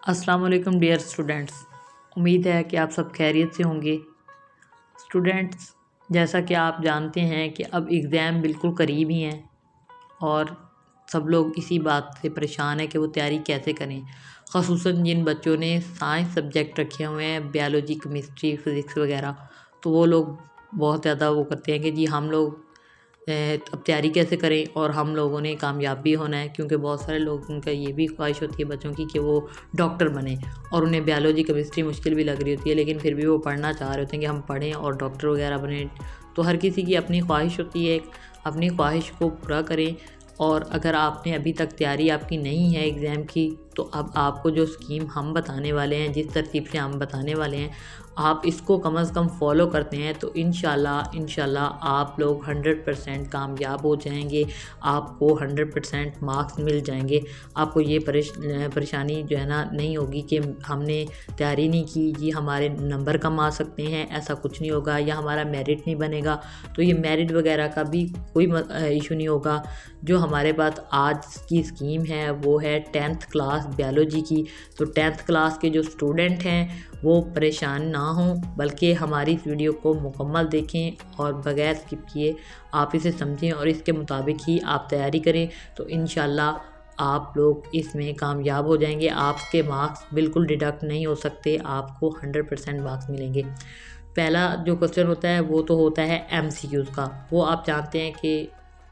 अस्सलाम वालेकुम dear students. उम्मीद है कि आप सब खैरियत से होंगे। स्टूडेंट्स, जैसा कि आप जानते हैं कि अब एग्ज़ाम बिल्कुल करीब ही हैं और सब लोग इसी बात से परेशान हैं कि वो तैयारी कैसे करें। ख़ुसूसन जिन बच्चों ने साइंस सब्जेक्ट रखे हुए हैं, बायोलॉजी, केमिस्ट्री, फ़िज़िक्स वगैरह, तो वो लोग बहुत ज़्यादा वो करते हैं कि जी हम लोग अब तैयारी कैसे करें और हम लोगों ने कामयाब भी होना है, क्योंकि बहुत सारे लोगों का ये भी ख्वाहिश होती है बच्चों की कि वो डॉक्टर बने और उन्हें बायोलॉजी केमिस्ट्री मुश्किल भी लग रही होती है, लेकिन फिर भी वो पढ़ना चाह रहे होते हैं कि हम पढ़ें और डॉक्टर वगैरह बने। तो हर किसी की अपनी ख्वाहिश होती है, अपनी ख्वाहिश को पूरा करें। और अगर आपने अभी तक तैयारी आपकी नहीं है एग्ज़ाम की, तो अब आपको जो स्कीम हम बताने वाले हैं, जिस तरतीब से हम बताने वाले हैं, आप इसको कम से कम फॉलो करते हैं तो इंशाल्लाह आप लोग 100% कामयाब हो जाएंगे। आपको 100% मार्क्स मिल जाएंगे। आपको ये परेशानी जो है ना नहीं होगी कि हमने तैयारी नहीं की, ये हमारे नंबर कम आ सकते हैं, ऐसा कुछ नहीं होगा, या हमारा मेरिट नहीं बनेगा। तो ये मेरिट वगैरह का भी कोई इशू नहीं होगा। जो हमारे पास आज की स्कीम है वो है 10th क्लास बायोलॉजी की। तो 10th क्लास के जो स्टूडेंट हैं वो परेशान ना हों, बल्कि हमारी इस वीडियो को मुकम्मल देखें और बगैर स्किप किए आप इसे समझें और इसके मुताबिक ही आप तैयारी करें। तो इंशाल्लाह आप लोग इसमें कामयाब हो जाएंगे। आपके मार्क्स बिल्कुल डिडक्ट नहीं हो सकते, आपको 100% मार्क्स मिलेंगे। पहला जो क्वेश्चन होता है वो तो होता है MCQs का। वो आप जानते हैं कि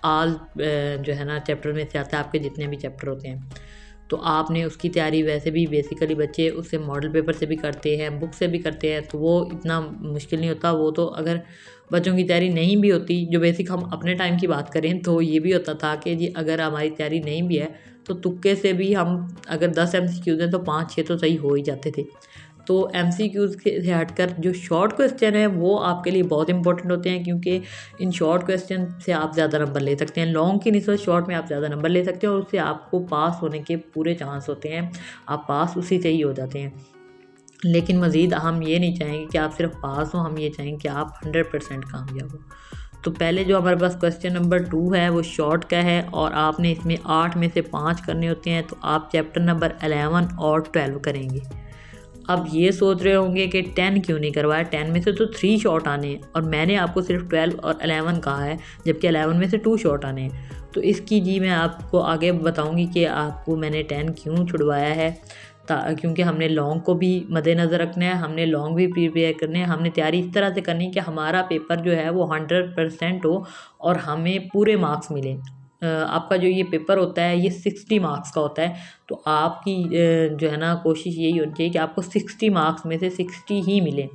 ऑल जो है ना चैप्टर में से आता है, आपके जितने भी चैप्टर होते हैं। तो आपने उसकी तैयारी वैसे भी बेसिकली बच्चे उससे मॉडल पेपर से भी करते हैं, बुक से भी करते हैं, तो वो इतना मुश्किल नहीं होता। वो तो अगर बच्चों की तैयारी नहीं भी होती, जो बेसिक हम अपने टाइम की बात करें तो ये भी होता था कि जी अगर हमारी तैयारी नहीं भी है तो तुक्के से भी हम अगर 10 MCQs हैं तो 5-6 तो सही हो ही जाते थे। तो MCQs से हटकर जो शॉर्ट क्वेश्चन है वो आपके लिए बहुत इंपॉर्टेंट होते हैं, क्योंकि इन शॉर्ट क्वेश्चन से आप ज़्यादा नंबर ले सकते हैं। लॉन्ग की निस्बत शॉर्ट में आप ज़्यादा नंबर ले सकते हैं और उससे आपको पास होने के पूरे चांस होते हैं। आप पास उसी से ही हो जाते हैं। लेकिन मज़ीद हम ये नहीं चाहेंगे कि आप सिर्फ पास हो, हम ये चाहेंगे कि आप 100% कामयाब हो। तो पहले जो हमारे पास क्वेश्चन नंबर 2 है वो शॉर्ट का है और आपने इसमें 8 में से 5 करने होते हैं। तो आप चैप्टर नंबर 11 और 12 करेंगे। अब ये सोच रहे होंगे कि 10 क्यों नहीं करवाया, 10 में से तो 3 शॉर्ट आने हैं और मैंने आपको सिर्फ 12 और 11 कहा है, जबकि 11 में से 2 शॉर्ट आने हैं। तो इसकी जी मैं आपको आगे बताऊंगी कि आपको मैंने 10 क्यों छुड़वाया है। क्योंकि हमने लॉन्ग को भी मद्देनज़र रखना है, हमने लॉन्ग भी प्रिपेयर करने हैं, हमने तैयारी इस तरह से करनी है कि हमारा पेपर जो है वो 100% हो और हमें पूरे मार्क्स मिलें। आपका जो ये पेपर होता है ये 60 मार्क्स का होता है। तो आपकी जो है ना कोशिश यही होनी चाहिए कि आपको 60 मार्क्स में से 60 ही मिले।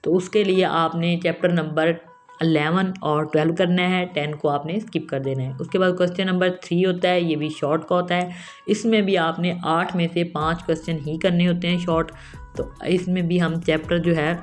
तो उसके लिए आपने चैप्टर नंबर 11 और 12 करना है, 10 को आपने स्किप कर देना है। उसके बाद क्वेश्चन नंबर 3 होता है, ये भी शॉर्ट का होता है। इसमें भी आपने 8 में से 5 क्वेश्चन ही करने होते हैं शॉर्ट। तो इसमें भी हम चैप्टर जो है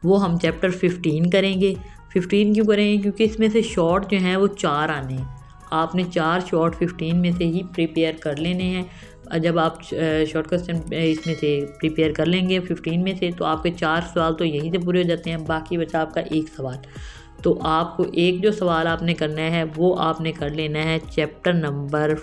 वो हम चैप्टर 15 करेंगे। 15 क्यों करेंगे? क्योंकि इसमें से शॉर्ट जो हैं वो 4 आने हैं। आपने 4 शॉर्ट 15 में से ही प्रिपेयर कर लेने हैं। जब आप शॉर्ट क्वेश्चन इसमें से प्रिपेयर कर लेंगे 15 में से, तो आपके 4 सवाल तो यहीं से पूरे हो जाते हैं, बाकी बचा आपका एक सवाल। तो आपको एक जो सवाल आपने करना है वो आपने कर लेना है चैप्टर नंबर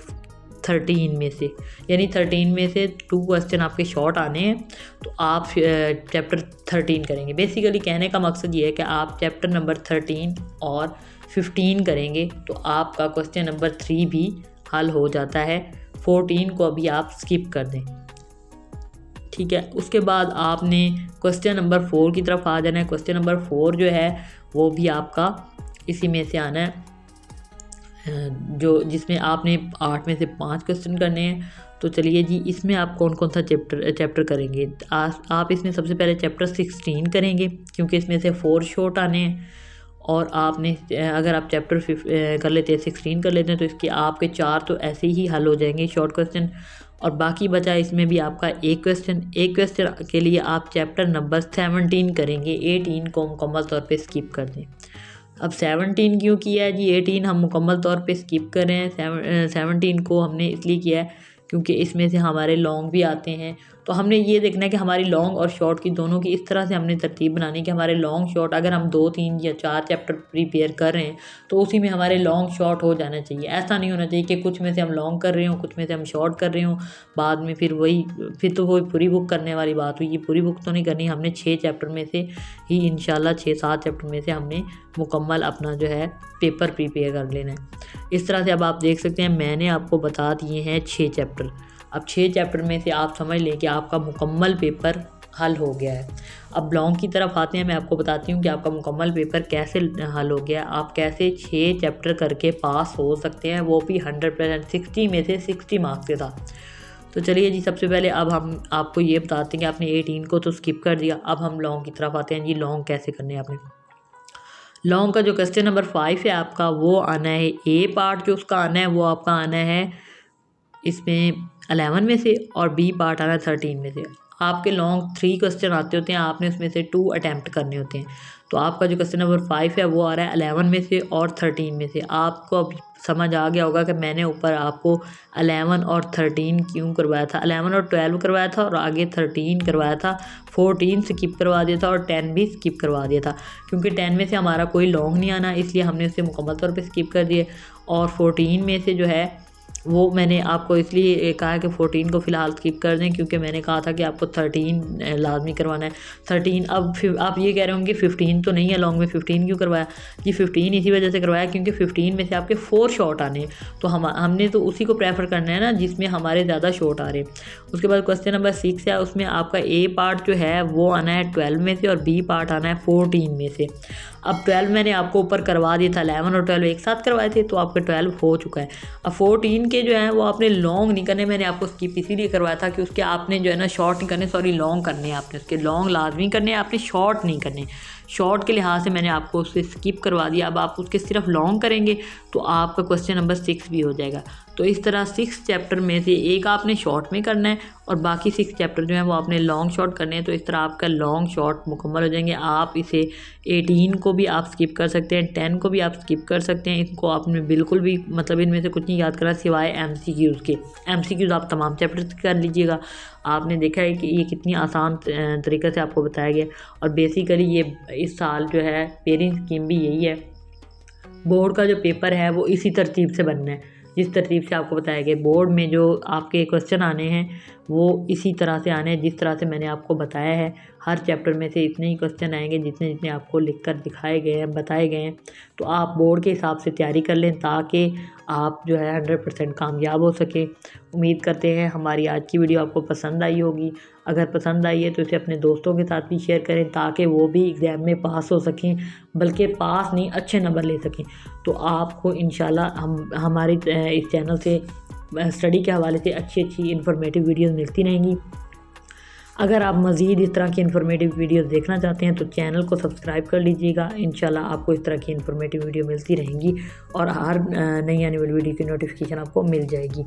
13 में से, यानी 13 में से 2 क्वेश्चन आपके शॉर्ट आने हैं। तो आप चैप्टर 13 करेंगे। बेसिकली कहने का मकसद ये है कि आप चैप्टर नंबर 13 और 15 करेंगे तो आपका क्वेश्चन नंबर 3 भी हल हो जाता है। 14 को अभी आप स्किप कर दें, ठीक है। उसके बाद आपने क्वेश्चन नंबर 4 की तरफ आ जाना है। क्वेश्चन नंबर 4 जो है वो भी आपका इसी में से आना है, जो जिसमें आपने 8 में से 5 क्वेश्चन करने हैं। तो चलिए जी, इसमें आप कौन कौन सा चैप्टर करेंगे। आप इसमें सबसे पहले चैप्टर 16 करेंगे, क्योंकि इसमें से 4 शॉर्ट आने हैं। और आपने अगर आप चैप्टर कर लेते हैं 16 कर लेते हैं तो इसके आपके 4 तो ऐसे ही हल हो जाएंगे शॉर्ट क्वेश्चन, और बाकी बचा इसमें भी आपका एक क्वेश्चन के लिए आप चैप्टर नंबर 17 करेंगे। 18 को मुकम्मल तौर पे स्किप कर दें। अब 17 क्यों किया है जी? 18 हम मुकम्मल तौर पे स्किप कर रहे हैं। 17 को हमने इसलिए किया है क्योंकि इसमें से हमारे लॉन्ग भी आते हैं। तो हमने ये देखना है कि हमारी लॉन्ग और शॉर्ट की दोनों की इस तरह से हमने तरतीब बनानी कि हमारे लॉन्ग शॉर्ट अगर हम 2, 3 या 4 चैप्टर प्रिपेयर कर रहे हैं तो उसी में हमारे लॉन्ग शॉर्ट हो जाना चाहिए। ऐसा नहीं होना चाहिए कि कुछ में से हम लॉन्ग कर रहे हों, कुछ में से हम शॉर्ट कर रहे हों, बाद में फिर तो वही पूरी बुक करने वाली बात हुई। ये पूरी बुक तो नहीं करनी, हमने 6 चैप्टर में से ही इंशाल्लाह 6-7 चैप्टर में से हमने मुकम्मल अपना जो है पेपर प्रिपेयर कर लेना है। इस तरह से अब आप देख सकते हैं मैंने आपको बता दिए हैं 6 चैप्टर। अब 6 चैप्टर में से आप समझ लें कि आपका मुकम्मल पेपर हल हो गया है। अब लॉन्ग की तरफ आते हैं, मैं आपको बताती हूँ कि आपका मुकम्मल पेपर कैसे हल हो गया, आप कैसे 6 चैप्टर करके पास हो सकते हैं, वो भी 100%, 60 में से 60 मार्क्स के साथ। तो चलिए जी, सबसे पहले अब हम आपको ये बताते हैं कि आपने 18 को तो स्किप कर दिया। अब हम लॉन्ग की तरफ आते हैं जी, लॉन्ग कैसे करने हैं आपने। लॉन्ग का जो क्वेश्चन नंबर 5 है आपका, वो आना है ए पार्ट जो उसका आना है वो आपका आना है इसमें 11 में से, और बी पार्ट आना है 13 में से। आपके लॉन्ग 3 क्वेश्चन आते होते हैं, आपने उसमें से 2 अटैम्प्ट करने होते हैं। तो आपका जो क्वेश्चन नंबर 5 है वो आ रहा है 11 में से और 13 में से। आपको अब समझ आ गया होगा कि मैंने ऊपर आपको 11 और 13 क्यों करवाया था, 11 और 12 करवाया था और आगे 13 करवाया था, 14 स्किप करवा दिया था और 10 भी स्किप करवा दिया था, क्योंकि 10 में से हमारा कोई लॉन्ग नहीं आना, इसलिए हमने उसे मुकम्मल तौर पे स्किप कर दिए। और 14 में से जो है वो मैंने आपको इसलिए कहा कि 14 को फ़िलहाल स्किप कर दें, क्योंकि मैंने कहा था कि आपको 13 लाजमी करवाना है। 13 अब आप ये कह रहे होंगे 15 तो नहीं है लॉन्ग में, 15 क्यों करवाया जी? 15 इसी वजह से करवाया क्योंकि 15 में से आपके 4 शॉट आने हैं, तो हमने तो उसी को प्रेफर करना है ना जिसमें हमारे ज़्यादा शॉट आ रहे हैं। उसके बाद क्वेश्चन नंबर 6 है, उसमें आपका ए पार्ट जो है वो आना है 12 में से और बी पार्ट आना है 14 में से। अब 12 मैंने आपको ऊपर करवा दिया था, 11 और 12 एक साथ करवाए थे, तो आपका 12 हो चुका है। अब 14 के जो है वो आपने लॉन्ग नहीं करने, मैंने आपको स्किप इसीलिए करवाया था कि उसके आपने जो है ना शॉर्ट नहीं करने, सॉरी लॉन्ग करने हैं आपने, उसके लॉन्ग लाजमी करने हैं, आपने शॉर्ट नहीं करने। शॉर्ट के लिहाज से मैंने आपको उससे स्किप करवा दिया। अब आप उसके सिर्फ लॉन्ग करेंगे तो आपका क्वेश्चन नंबर 6 भी हो जाएगा। तो इस तरह 6 चैप्टर में से एक आपने शॉर्ट में करना है और बाकी 6 चैप्टर जो हैं वो आपने लॉन्ग शॉर्ट करने हैं। तो इस तरह आपका लॉन्ग शॉर्ट मुकम्मल हो जाएंगे। आप इसे 18 को भी आप स्किप कर सकते हैं, 10 को भी आप स्किप कर सकते हैं। इनको आपने बिल्कुल भी मतलब इनमें से कुछ नहीं याद करा सिवाय MCQs के। MCQs आप तमाम चैप्टर कर लीजिएगा। आपने देखा है कि ये कितनी आसान तरीके से आपको बताया गया। और बेसिकली ये इस साल जो है पेयरिंग स्कीम भी यही है, बोर्ड का जो पेपर है वो इसी तरतीब से बनना है जिस तरतीब से आपको बताया गया। बोर्ड में जो आपके क्वेश्चन आने हैं वो इसी तरह से आने हैं जिस तरह से मैंने आपको बताया है। हर चैप्टर में से इतने ही क्वेश्चन आएंगे जितने जितने आपको लिखकर दिखाए गए हैं, बताए गए हैं। तो आप बोर्ड के हिसाब से तैयारी कर लें ताकि आप जो है 100% कामयाब हो सके। उम्मीद करते हैं हमारी आज की वीडियो आपको पसंद आई होगी। अगर पसंद आई है तो इसे अपने दोस्तों के साथ भी शेयर करें ताकि वो भी एग्ज़ाम में पास हो सकें, बल्कि पास नहीं अच्छे नंबर ले सकें। तो आपको इंशाल्लाह हमारे इस चैनल से स्टडी के हवाले से अच्छी अच्छी इन्फॉर्मेटिव वीडियोस मिलती रहेंगी। अगर आप मज़ीद इस तरह की इन्फॉर्मेटिव वीडियोस देखना चाहते हैं तो चैनल को सब्सक्राइब कर लीजिएगा। इंशाल्लाह आपको इस तरह की इन्फॉर्मेटिव वीडियो मिलती रहेंगी और हर नई आने वाली वीडियो की नोटिफिकेशन आपको मिल जाएगी।